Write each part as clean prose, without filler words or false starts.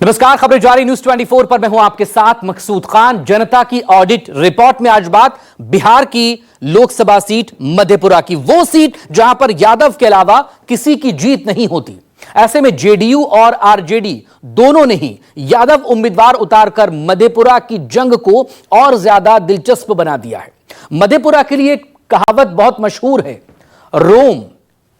नमस्कार, खबरें जारी न्यूज 24 पर मैं हूं आपके साथ मकसूद खान। जनता की ऑडिट रिपोर्ट में आज बात बिहार की लोकसभा सीट मधेपुरा की, वो सीट जहां पर यादव के अलावा किसी की जीत नहीं होती। ऐसे में जेडीयू और आरजेडी दोनों ने ही यादव उम्मीदवार उतारकर मधेपुरा की जंग को और ज्यादा दिलचस्प बना दिया है। मधेपुरा के लिए एक कहावत बहुत मशहूर है, रोम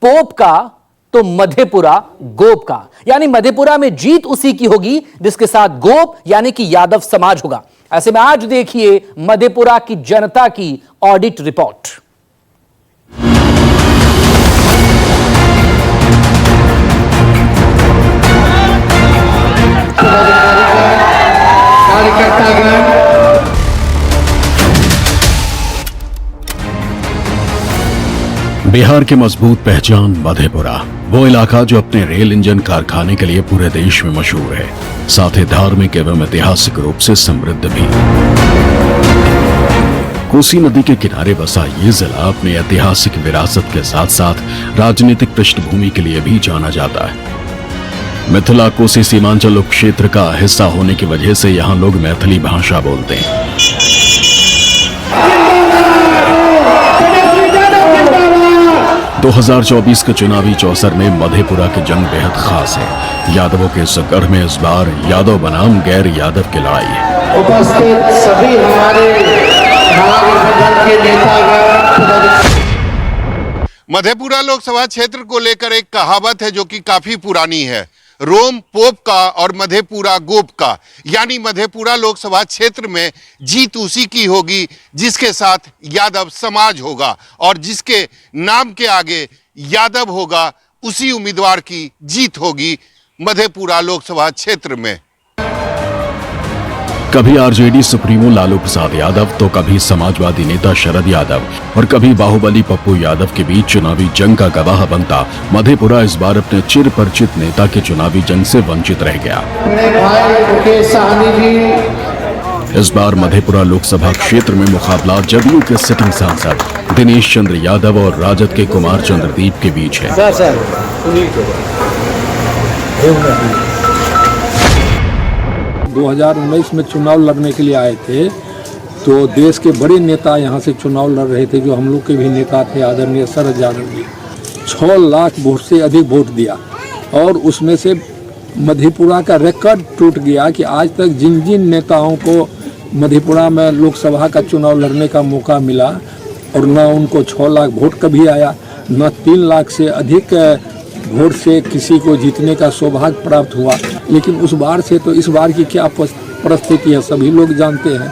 पोप का तो मधेपुरा गोप का, यानी मधेपुरा में जीत उसी की होगी जिसके साथ गोप यानी कि यादव समाज होगा। ऐसे में आज देखिए मधेपुरा की जनता की ऑडिट रिपोर्ट। बिहार की मजबूत पहचान मधेपुरा, वो इलाका जो अपने रेल इंजन कारखाने के लिए पूरे देश में मशहूर है, साथ ही धार्मिक एवं ऐतिहासिक रूप से समृद्ध भी। कोसी नदी के किनारे बसा ये जिला अपनी ऐतिहासिक विरासत के साथ साथ राजनीतिक पृष्ठभूमि के लिए भी जाना जाता है। मिथिला कोसी सीमांचल उप क्षेत्र का हिस्सा होने की वजह से यहाँ लोग मैथिली भाषा बोलते हैं। 2024 के चुनावी चौसर में मधेपुरा की जंग बेहद खास है। यादवों के इस गढ़ में इस बार यादव बनाम गैर यादव की लड़ाई है। उपस्थित सभी हमारे के नेतागण। मधेपुरा लोकसभा क्षेत्र को लेकर एक कहावत है जो कि काफी पुरानी है, रोम पोप का और मधेपुरा गोप का, यानी मधेपुरा लोकसभा क्षेत्र में जीत उसी की होगी जिसके साथ यादव समाज होगा और जिसके नाम के आगे यादव होगा उसी उम्मीदवार की जीत होगी मधेपुरा लोकसभा क्षेत्र में। कभी आरजेडी सुप्रीमो लालू प्रसाद यादव तो कभी समाजवादी नेता शरद यादव और कभी बाहुबली पप्पू यादव के बीच चुनावी जंग का गवाह बनता मधेपुरा इस बार अपने चिर परिचित नेता के चुनावी जंग से वंचित रह गया। इस बार मधेपुरा लोकसभा क्षेत्र में मुकाबला जदयू के सिटिंग सांसद दिनेश चंद्र यादव और राजद के कुमार चंद्रदीप के बीच है। 2019 में चुनाव लड़ने के लिए आए थे तो देश के बड़े नेता यहाँ से चुनाव लड़ रहे थे, जो हम लोग के भी नेता थे आदरणीय शरद यादव जी। 6 लाख वोट से अधिक वोट दिया और उसमें से मधेपुरा का रिकॉर्ड टूट गया कि आज तक जिन जिन नेताओं को मधेपुरा में लोकसभा का चुनाव लड़ने का मौका मिला और न उनको 6 लाख वोट कभी आया, न 3 लाख से अधिक वोट से किसी को जीतने का सौभाग्य प्राप्त हुआ। लेकिन उस बार से तो इस बार की क्या परिस्थिति है सभी लोग जानते हैं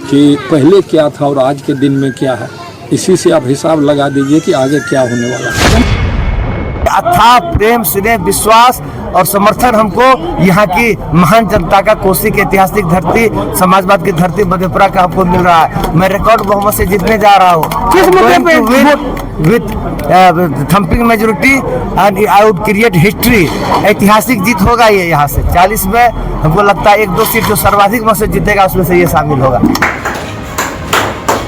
कि पहले क्या था और आज के दिन में क्या है। इसी से आप हिसाब लगा दीजिए कि आगे क्या होने वाला है। अथाह प्रेम, स्नेह, विश्वास और समर्थन हमको यहाँ की महान जनता का, कोसी की ऐतिहासिक धरती, समाजवाद की धरती मधेपुरा का हमको मिल रहा है। मैं रिकॉर्ड बहुमत से जीतने जा रहा हूँ। किस मुद्दे पे? With thumping majority and I would create history. ऐतिहासिक जीत होगा ये। यहाँ से 40 में हमको लगता है 1-2 सीट जो सर्वाधिक मत से जीतेगा उसमें से ये शामिल होगा।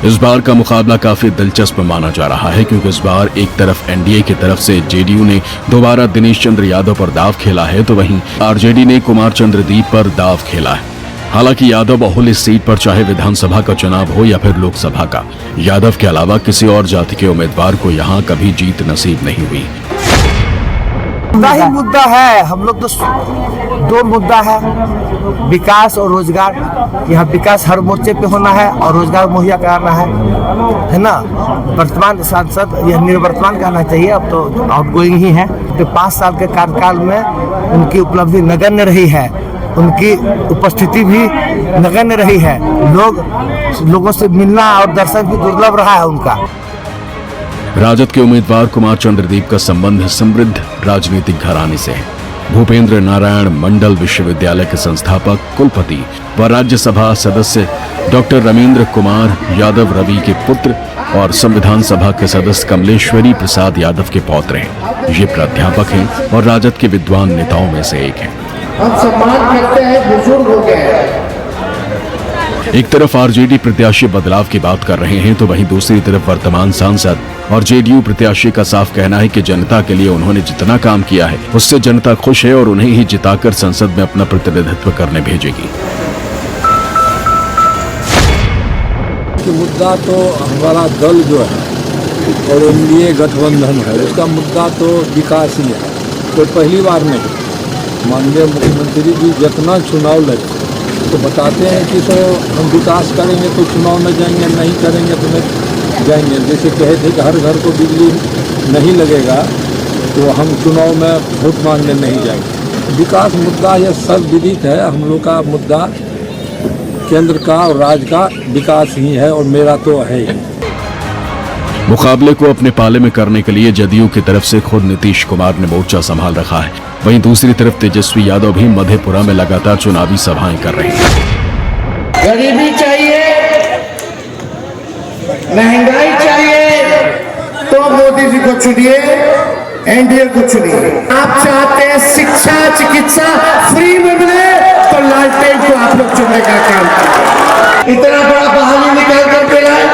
इस बार का मुकाबला काफी दिलचस्प माना जा रहा है क्योंकि इस बार एक तरफ एनडीए की तरफ से जेडीयू ने दोबारा दिनेश चंद्र यादव पर दाव खेला है तो वहीं आरजेडी ने कुमार चंद्रदीप पर दाव खेला है। हालांकि यादव बहुल इस सीट पर चाहे विधानसभा का चुनाव हो या फिर लोकसभा का, यादव के अलावा किसी और जाति के उम्मीदवार को यहाँ कभी जीत नसीब नहीं हुई। ही मुद्दा है, हम लोग तो 2 मुद्दा है, विकास और रोजगार। यहाँ विकास हर मोर्चे पे होना है और रोजगार मुहैया कराना है ना। वर्तमान सांसद, यह निवर्तमान कहना चाहिए, अब तो आउटगोइंग ही है। तो 5 साल के कार्यकाल में उनकी उपलब्धि नगण्य रही है, उनकी उपस्थिति भी नगण्य रही है। लोगों से मिलना और दर्शन भी दुर्लभ रहा है उनका। राजद के उम्मीदवार कुमार चंद्रदीप का संबंध समृद्ध राजनीतिक घराने से है। भूपेंद्र नारायण मंडल विश्वविद्यालय के संस्थापक, कुलपति व राज्यसभा सदस्य डॉक्टर रमेंद्र कुमार यादव रवि के पुत्र और संविधान सभा के सदस्य कमलेश्वरी प्रसाद यादव के पौत्र हैं। ये प्राध्यापक हैं और राजद के विद्वान नेताओं में से एक हैं। हम सम्मान करते हैं बुजुर्ग हो गए। एक तरफ आरजेडी प्रत्याशी बदलाव की बात कर रहे हैं तो वहीं दूसरी तरफ वर्तमान सांसद और जेडीयू प्रत्याशी का साफ कहना है कि जनता के लिए उन्होंने जितना काम किया है उससे जनता खुश है और उन्हें ही जिताकर संसद में अपना प्रतिनिधित्व करने भेजेगी। मुद्दा तो हमारा दल जो है और एनडीए गठबंधन है, उसका मुद्दा तो विकास ही है। कोई पहली बार नहीं, माननीय मुख्यमंत्री जी जितना चुनाव लड़े तो बताते हैं कि सो हम विकास करेंगे तो चुनाव में जाएंगे, नहीं करेंगे तो नहीं जाएंगे। जैसे कहे थे कि हर घर को बिजली नहीं लगेगा तो हम चुनाव में वोट मांगने नहीं जाएंगे। विकास मुद्दा यह सब विदित है, हम लोग का मुद्दा केंद्र का और राज्य का विकास ही है और मेरा तो है ही। मुकाबले को अपने पाले में करने के लिए जदयू की तरफ से खुद नीतीश कुमार ने मोर्चा संभाल रखा है। वहीं दूसरी तरफ तेजस्वी यादव भी मधेपुरा में लगातार चुनावी सभाएं कर रहे हैं। गरीबी चाहिए, महंगाई चाहिए तो मोदी जी को चुनिए, एनडीए को चुनिए। आप चाहते हैं शिक्षा चिकित्सा फ्री में मिले तो लालटेन को आप लोग चुनने का काम करें। इतना बड़ा बहाली निकाल करके लाए,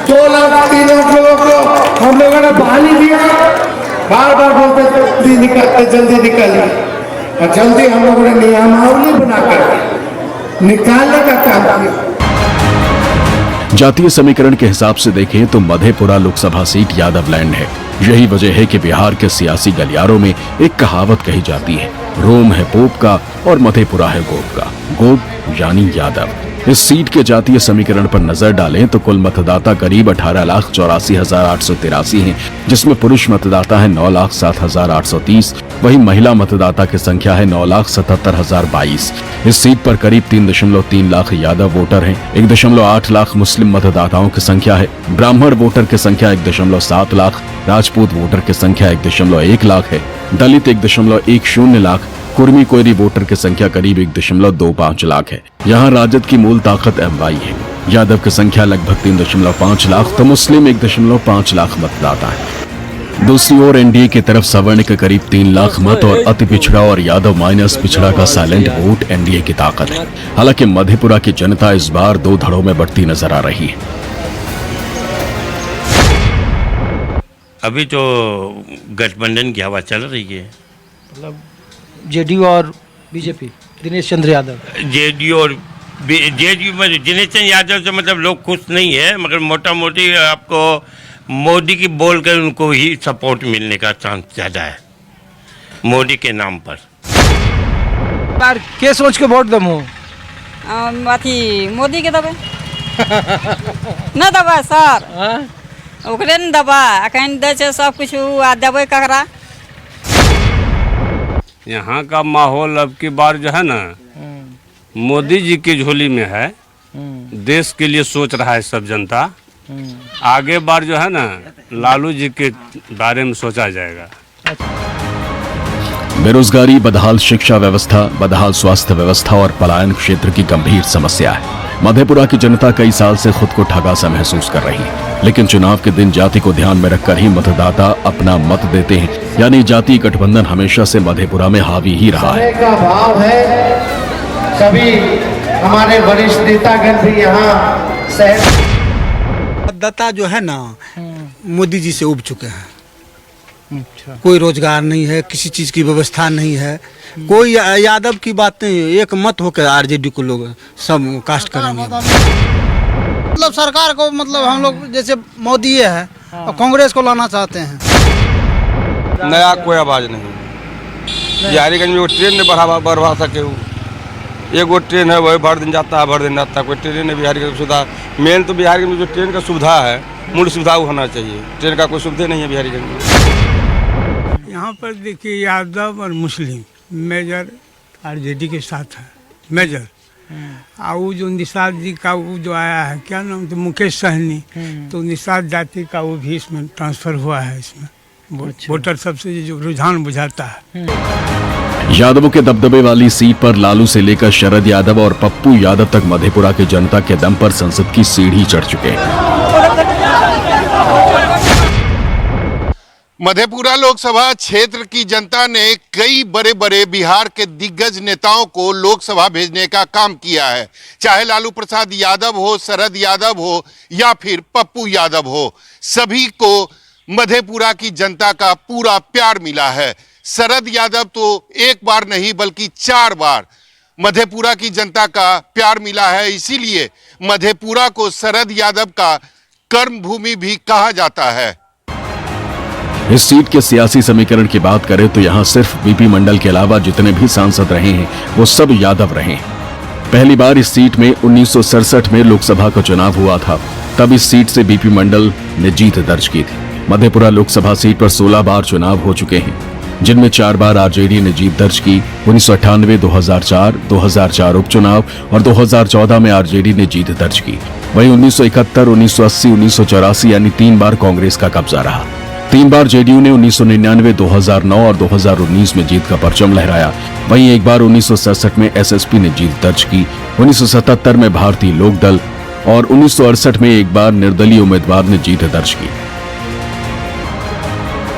2 लाख 3 लाख लोगों को हम लोगों ने बहाली दिया। बार बार बोलते जल्दी निकालिए, और जल्दी हम लोगों ने नियमावली बनाकर निकालने का काम किया। जातीय समीकरण के हिसाब से देखें तो मधेपुरा लोकसभा सीट यादव लैंड है। यही वजह है कि बिहार के सियासी गलियारों में एक कहावत कही जाती है, रोम है पोप का और मधेपुरा है गोप का। गोप यानी यादव। इस सीट के जातीय समीकरण पर नजर डालें तो कुल मतदाता करीब 18,84,883 हैं, जिसमें पुरुष मतदाता है 9,07,830। वहीं महिला मतदाता की संख्या है 9,77,022। इस सीट पर करीब 3.3 लाख यादव वोटर हैं। 1.8 लाख मुस्लिम मतदाताओं की संख्या है। ब्राह्मण वोटर की संख्या 1.7 लाख, राजपूत वोटर की संख्या 1.1 लाख है, दलित 1.10 लाख, कुर्मी कोयरी वोटर की संख्या करीब 1.25 लाख है। यहाँ राजद की मूल ताकत एमवाई है। यादव की संख्या लगभग 3.5 लाख तो मुस्लिम 1.5 लाख मतदाता है। दूसरी ओर एनडीए की तरफ सवर्ण के करीब 3 लाख मत और अति पिछड़ा और यादव माइनस पिछड़ा का साइलेंट वोट एनडीए की ताकत है। हालांकि मधेपुरा की जनता इस बार 2 धड़ों में बढ़ती नजर आ रही है। अभी तो गठबंधन की हवा चल रही है, मतलब जेडीयू और बीजेपी, दिनेश चंद्र यादव। जेडीयू में दिनेश चंद्र यादव से मतलब लोग खुश नहीं है, मगर मोटा मोटी आपको मोदी की बोल कर उनको ही सपोर्ट मिलने का चांस ज़्यादा है, मोदी के नाम पर। यार के सोच के वोट दमो अथी मोदी के दबे न दबा सर, ओकरे न दबा अखन दै छै सब कुछ आ देबै ककरा। यहाँ का माहौल अब की बार जो है ना मोदी जी की झोली में है। देश के लिए सोच रहा है सब जनता। आगे बार जो है ना लालू जी के बारे में सोचा जाएगा। बेरोजगारी, बदहाल शिक्षा व्यवस्था, बदहाल स्वास्थ्य व्यवस्था और पलायन क्षेत्र की गंभीर समस्या है। मधेपुरा की जनता कई साल से खुद को ठगा सा महसूस कर रही है, लेकिन चुनाव के दिन जाति को ध्यान में रखकर ही मतदाता अपना मत देते हैं। यानी जातीय गठबंधन हमेशा से मधेपुरा में हावी ही रहा है। का भाव है, सभी हमारे वरिष्ठ नेतागण भी यहाँ मतदाता जो है ना मोदी जी से उब चुके हैं। कोई रोजगार नहीं है, किसी चीज की व्यवस्था नहीं है, कोई यादव की बात नहीं है। एक मत होकर आरजेडी को लोग सब कास्ट करेंगे। मतलब सरकार को मतलब हम लोग जैसे मोदी है और कांग्रेस को लाना चाहते हैं। नया कोई आवाज नहीं। बिहारीगंज में वो ट्रेन ने बढ़ा सके। एगो ट्रेन है वही भर दिन जाता है, भर दिन आता है। कोई ट्रेन है बिहारीगंज सुविधा। मेन तो बिहारीगंज में जो ट्रेन का सुविधा है, मूल सुविधा वो होना चाहिए। ट्रेन का कोई सुविधा नहीं है बिहारीगंज में। यहाँ पर देखिए यादव और मुस्लिम मेजर आरजेडी के साथ है, मेजर। और वो जो निषाद जी का वो जो आया है, क्या नाम तो मुकेश सहनी, तो निषाद जाति का वो भी इसमें ट्रांसफर हुआ है। इसमें वोटर सबसे जो रुझान बुझाता है। यादवों के दबदबे वाली सीट पर लालू से लेकर शरद यादव और पप्पू यादव तक मधेपुरा की जनता के दम पर संसद की सीढ़ी चढ़ चुके हैं। मधेपुरा लोकसभा क्षेत्र की जनता ने कई बड़े बड़े बिहार के दिग्गज नेताओं को लोकसभा भेजने का काम किया है। चाहे लालू प्रसाद यादव हो, शरद यादव हो या फिर पप्पू यादव हो, सभी को मधेपुरा की जनता का पूरा प्यार मिला है। शरद यादव तो एक बार नहीं बल्कि 4 बार मधेपुरा की जनता का प्यार मिला है। इसीलिए मधेपुरा को शरद यादव का कर्म भूमि भी कहा जाता है। इस सीट के सियासी समीकरण की बात करें तो यहां सिर्फ बीपी मंडल के अलावा जितने भी सांसद रहे हैं वो सब यादव रहे हैं। पहली बार इस सीट में 1967 में लोकसभा का चुनाव हुआ था, तब इस सीट से बीपी मंडल ने जीत दर्ज की थी। मधेपुरा लोकसभा सीट पर 16 बार चुनाव हो चुके हैं, जिनमें 4 बार आरजेडी ने जीत दर्ज की। 1998, 2004, 2004 उपचुनाव और 2014 में आरजेडी ने जीत दर्ज की। वहीं 1971, 1980, 1984 यानी 3 बार कांग्रेस का कब्जा रहा। 3 बार जेडीयू ने 1999, 2009 और 2019 में जीत का परचम लहराया। वहीं एक बार 1967 में एसएसपी ने जीत दर्ज की। 1977 में भारतीय लोकदल और 1968 में एक बार निर्दलीय उम्मीदवार ने जीत दर्ज की।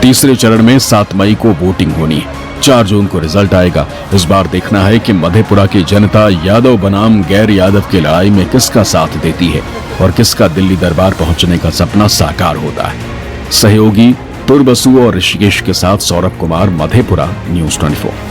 तीसरे चरण में 7 मई को वोटिंग होनी है। 4 जून को रिजल्ट आएगा। इस बार देखना है कि मधेपुरा की जनता यादव बनाम गैर यादव की लड़ाई में किसका साथ देती है और किसका दिल्ली दरबार पहुंचने का सपना साकार होता है। सहयोगी तुर बसु और ऋषिकेश के साथ सौरभ कुमार, मधेपुरा, न्यूज़ 24।